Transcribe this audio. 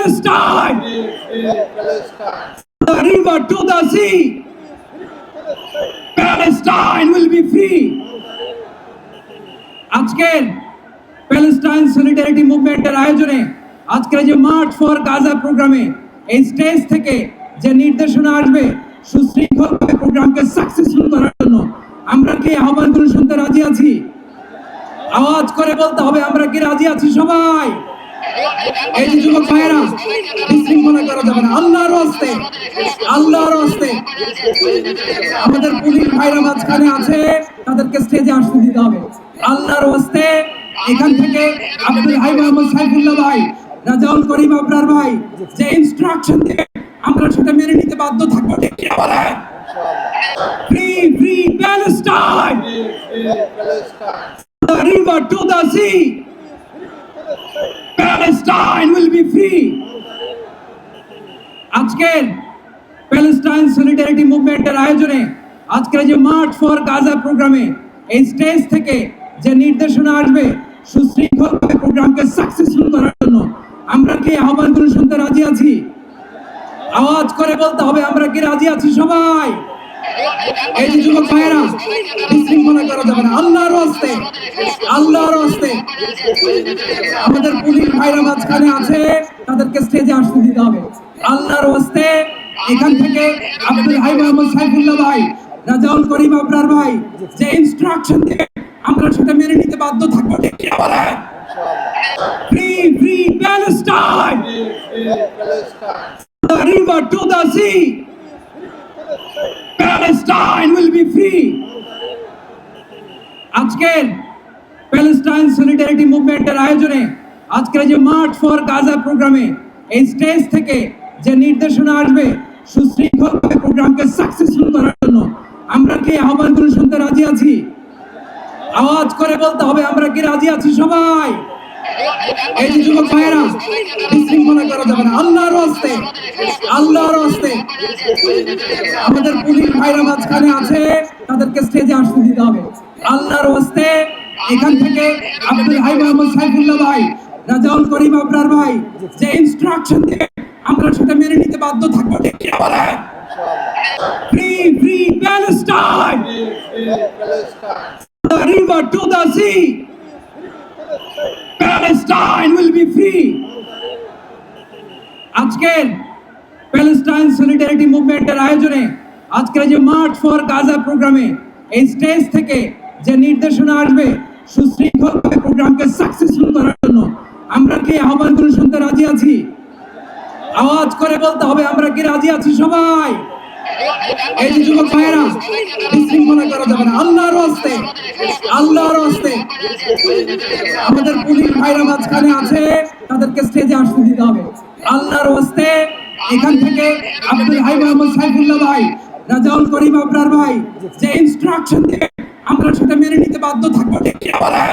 Palestine! The river to the sea! Palestine will be free! আজকের Palestine solidarity মুভমেন্টের আয়োজনে আজকের যে মার্চ ফর গাজা প্রোগ্রামে এই স্টেজ থেকে যে নির্দেশনা আসবে সুশৃঙ্খলভাবে প্রোগ্রামকে সাকসেসফুল করার জন্য আমরা কি আহ্বানগুলো শুনতে রাজি আছি? আওয়াজ করে বলতে হবে আমরা কি রাজি আছি সবাই? এই যে যুবক ভাইয়েরা, বিশৃঙ্খলা করা যাবে না। আল্লাহর হস্তে আমাদের পুলিশ ভাইরা মাঝখানে আছে, তাদেরকে স্টেজে আসতে দিতে হবে। আল্লাহর হস্তে এখান থেকে আব্দুল হাই মোহাম্মদ সাইফুল্লাহ ভাই, রাজাউল করিম আবরার ভাই যে ইনস্ট্রাকশন দিয়ে আমরা সেটা মেনে নিতে বাধ্য থাকবো। ঠিক কি বলে? Free free Palestine, the river to the sea, Palestine will be free. আজকের প্যালেস্টাইন সলিডারিটি মুভমেন্টের আয়োজনে আজকের যে মার্চ ফর গাজা প্রোগ্রামে এই স্টেজ থেকে যে নির্দেশনা আসবে সুশৃঙ্খলভাবে প্রোগ্রামকে সাকসেসফুল করার জন্য আমরা কি আহ্বানগুলো শুনতে রাজি আছি? আওয়াজ করে বলতে হবে আমরা কি রাজি আছি সবাই? এই যে যুবক ভাইয়েরা, বিশৃঙ্খলা করা যাবে না। আল্লাহর হস্তে আমাদের পুলিশ ভাইরা মাঝখানে আছে, তাদেরকে স্টেজে আসতে দিতে হবে। আল্লাহর হস্তে এখান থেকে আব্দুল হাই মোহাম্মদ সাইফুল্লাহ ভাই, রাজাউল করিম আবরার ভাই যে ইনস্ট্রাকশন দিয়ে আমরা সেটা মেনে নিতে বাধ্য থাকবো। ঠিক কি বলে? Free free Palestine, the river to the sea, Palestine will be free. আজকের প্যালেস্টাইন সলিডারিটি মুভমেন্টের আয়োজনে আজকের যে মার্চ ফর গাজা প্রোগ্রামে এই স্টেজ থেকে যে নির্দেশনা আসবে সুশৃঙ্খলভাবে প্রোগ্রামকে সাকসেসফুল করার জন্য আমরা কি আহ্বানগুলো শুনতে রাজি আছি? আওয়াজ করে বলতে হবে আমরা কি রাজি আছি সবাই? এই যে যুবক ভাইয়েরা, বিশৃঙ্খলা করা যাবে না। আল্লাহর হস্তে আমাদের পুলিশ ভাইরা মাঝখানে আছে, তাদেরকে স্টেজে আসতে দিতে হবে। আল্লাহর হস্তে এখান থেকে আব্দুল হাই মোহাম্মদ সাইফুল্লাহ ভাই, রাজাউল করিম আবরার ভাই যে ইনস্ট্রাকশন দিয়ে আমরা সেটা মেনে নিতে বাধ্য থাকবো। ঠিক কি বলে? Free free Palestine, the river to the sea, Palestine will be free. আজকের প্যালেস্টাইন সলিডারিটি মুভমেন্টের আয়োজনে আজকের যে মার্চ ফর গাজা প্রোগ্রামে এই স্টেজ থেকে যে নির্দেশনা আসবে সুশৃঙ্খলভাবে প্রোগ্রামকে সাকসেসফুল করার জন্য আমরা কি আহ্বানগুলো শুনতে রাজি আছি? আওয়াজ করে বলতে হবে আমরা কি রাজি আছি সবাই? এই যে যুবক ভাইয়েরা, বিশৃঙ্খলা করা যাবে না। আল্লাহর হস্তে আমাদের পুলিশ ভাইরা মাঝখানে আছে, তাদেরকে স্টেজে আসতে দিতে হবে। আল্লাহর হস্তে এখান থেকে আব্দুল হাই মোহাম্মদ সাইফুল্লাহ ভাই, রাজাউল করিম আবরার ভাই যে ইনস্ট্রাকশন দিয়ে আমরা সেটা মেনে নিতে বাধ্য থাকবো। ঠিক কি বলে?